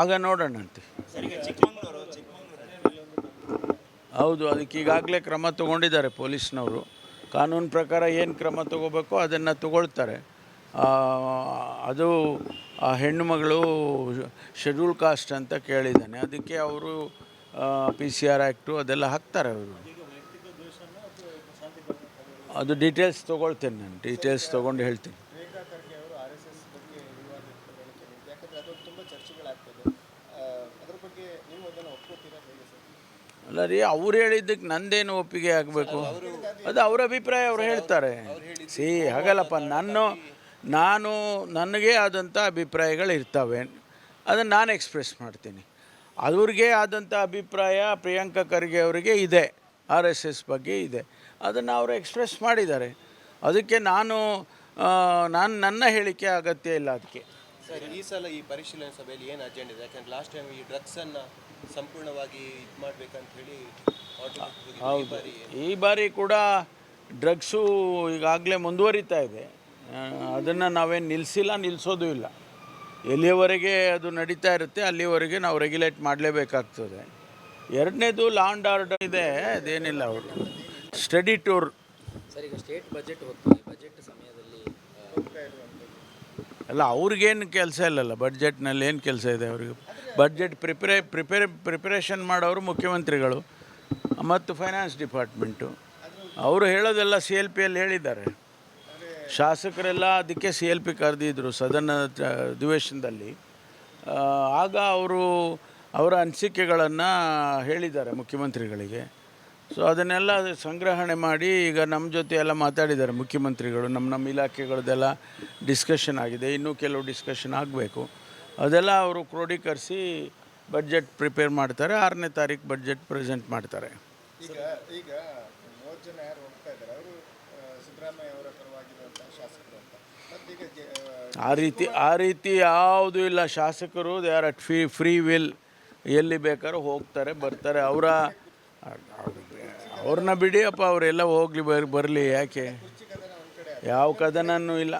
ಆಗ ನೋಡೋಣಂತೆ. ಹೌದು, ಅದಕ್ಕೆ ಈಗಾಗಲೇ ಕ್ರಮ ತಗೊಂಡಿದ್ದಾರೆ ಪೊಲೀಸ್ನವರು. ಕಾನೂನು ಪ್ರಕಾರ ಏನು ಕ್ರಮ ತಗೋಬೇಕೋ ಅದನ್ನು ತಗೊಳ್ತಾರೆ. ಅದು ಆ ಹೆಣ್ಣು ಮಗಳು ಶೆಡ್ಯೂಲ್ ಕಾಸ್ಟ್ ಅಂತ ಕೇಳಿದ್ದಾನೆ, ಅದಕ್ಕೆ ಅವರು PCR ಆ್ಯಕ್ಟು ಅದೆಲ್ಲ ಹಾಕ್ತಾರೆ ಅವರು. ಅದು ಡೀಟೇಲ್ಸ್ ತೊಗೊಳ್ತೇನೆ, ನಾನು ಡೀಟೇಲ್ಸ್ ತೊಗೊಂಡು ಹೇಳ್ತೀನಿ. ಅಲ್ಲ ರೀ, ಅವ್ರು ಹೇಳಿದ್ದಕ್ಕೆ ನಂದೇನು ಒಪ್ಪಿಗೆ ಆಗಬೇಕು? ಅದು ಅವ್ರ ಅಭಿಪ್ರಾಯ, ಅವ್ರು ಹೇಳ್ತಾರೆ. ಹಾಗಲ್ಲಪ್ಪ, ನನಗೆ ಆದಂಥ ಅಭಿಪ್ರಾಯಗಳು ಇರ್ತವೆ, ಅದನ್ನು ನಾನು ಎಕ್ಸ್ಪ್ರೆಸ್ ಮಾಡ್ತೀನಿ. ಅವ್ರಿಗೆ ಆದಂಥ ಅಭಿಪ್ರಾಯ ಪ್ರಿಯಾಂಕಾ ಖರ್ಗೆ ಅವರಿಗೆ ಇದೆ, RSS ಬಗ್ಗೆ ಇದೆ, ಅದನ್ನು ಅವರು ಎಕ್ಸ್ಪ್ರೆಸ್ ಮಾಡಿದ್ದಾರೆ. ಅದಕ್ಕೆ ನನ್ನ ಹೇಳಿಕೆ ಅಗತ್ಯ ಇಲ್ಲ ಅದಕ್ಕೆ. ಸರ್, ಈ ಸಲ ಈ ಪರಿಶೀಲನೆ ಸಭೆಯಲ್ಲಿ ಏನು ಅಜೆಂಡಾ ಇದೆ? ಯಾಕಂದ್ರೆ ಲಾಸ್ಟ್ ಟೈಮ್ ಈ ಡ್ರಗ್ಸನ್ನು ಸಂಪೂರ್ಣವಾಗಿ ಇದು ಮಾಡಬೇಕಂತ ಹೇಳಿ. ಹೌದು, ಈ ಬಾರಿ ಕೂಡ ಡ್ರಗ್ಸು ಈಗಾಗಲೇ ಮುಂದುವರಿತಾ ಇದೆ. ಅದನ್ನು ನಾವೇನು ನಿಲ್ಲಿಸೋದು ಇಲ್ಲ. ಎಲ್ಲಿಯವರೆಗೆ ಅದು ನಡೀತಾ ಇರುತ್ತೆ ಅಲ್ಲಿವರೆಗೆ ನಾವು ರೆಗ್ಯುಲೇಟ್ ಮಾಡಲೇಬೇಕಾಗ್ತದೆ. ಎರಡನೇದು ಲಾ ಆ್ಯಂಡ್ ಆರ್ಡರ್ ಇದೆ, ಅದೇನಿಲ್ಲ. ಅವರು ಸ್ಟಡಿ ಟೂರ್. ಸರ್, ಈಗ ಸ್ಟೇಟ್ ಬಜೆಟ್ ಹೋಗ್ತದೆ, ಬಜೆಟ್ ಸಮಯದಲ್ಲಿ ಅಲ್ಲ, ಅವ್ರಿಗೇನು ಕೆಲಸ ಇಲ್ಲಲ್ಲ, ಬಡ್ಜೆಟ್ನಲ್ಲಿ ಏನು ಕೆಲಸ ಇದೆ ಅವ್ರಿಗೆ? ಬಡ್ಜೆಟ್ ಪ್ರಿಪರೇಷನ್ ಮಾಡೋರು ಮುಖ್ಯಮಂತ್ರಿಗಳು ಮತ್ತು ಫೈನಾನ್ಸ್ ಡಿಪಾರ್ಟ್ಮೆಂಟು. ಅವರು ಹೇಳೋದೆಲ್ಲ CLPಯಲ್ಲಿ ಹೇಳಿದ್ದಾರೆ. ಶಾಸಕರೆಲ್ಲ ಅದಕ್ಕೆ CLP ಕರೆದಿದ್ದರು ಸದನ ಅಧಿವೇಶನದಲ್ಲಿ. ಆಗ ಅವರ ಅನಿಸಿಕೆಗಳನ್ನು ಹೇಳಿದ್ದಾರೆ ಮುಖ್ಯಮಂತ್ರಿಗಳಿಗೆ. ಸೊ ಅದನ್ನೆಲ್ಲ ಸಂಗ್ರಹಣೆ ಮಾಡಿ ಈಗ ನಮ್ಮ ಜೊತೆ ಎಲ್ಲ ಮಾತಾಡಿದ್ದಾರೆ ಮುಖ್ಯಮಂತ್ರಿಗಳು. ನಮ್ಮ ಇಲಾಖೆಗಳದ್ದೆಲ್ಲ ಡಿಸ್ಕಷನ್ ಆಗಿದೆ, ಇನ್ನೂ ಕೆಲವು ಡಿಸ್ಕಷನ್ ಆಗಬೇಕು. ಅದೆಲ್ಲ ಅವರು ಕ್ರೋಢೀಕರಿಸಿ ಬಡ್ಜೆಟ್ ಪ್ರಿಪೇರ್ ಮಾಡ್ತಾರೆ. 6ನೇ ತಾರೀಕು ಬಡ್ಜೆಟ್ ಪ್ರೆಸೆಂಟ್ ಮಾಡ್ತಾರೆ. ಈಗ 30 ಜನ ಯಾರು ಹೋಗ್ತಾ ಇದ್ದಾರೆ ಅವರು ಸಿದ್ದರಾಮಯ್ಯ ಅವರ ಪರವಾಗಿರುವಂಥ ಶಾಸಕರು ಅಂತ. ಆ ರೀತಿ ಯಾವುದೂ ಇಲ್ಲ. ಶಾಸಕರು they are at free will, ಎಲ್ಲಿ ಬೇಕಾದ್ರೂ ಹೋಗ್ತಾರೆ ಬರ್ತಾರೆ. ಅವ್ರನ್ನ ಬಿಡಿ ಅಪ್ಪ, ಅವರೆಲ್ಲ ಹೋಗಲಿ ಬರಲಿ, ಯಾಕೆ? ಯಾವ ಕದನನೂ ಇಲ್ಲ.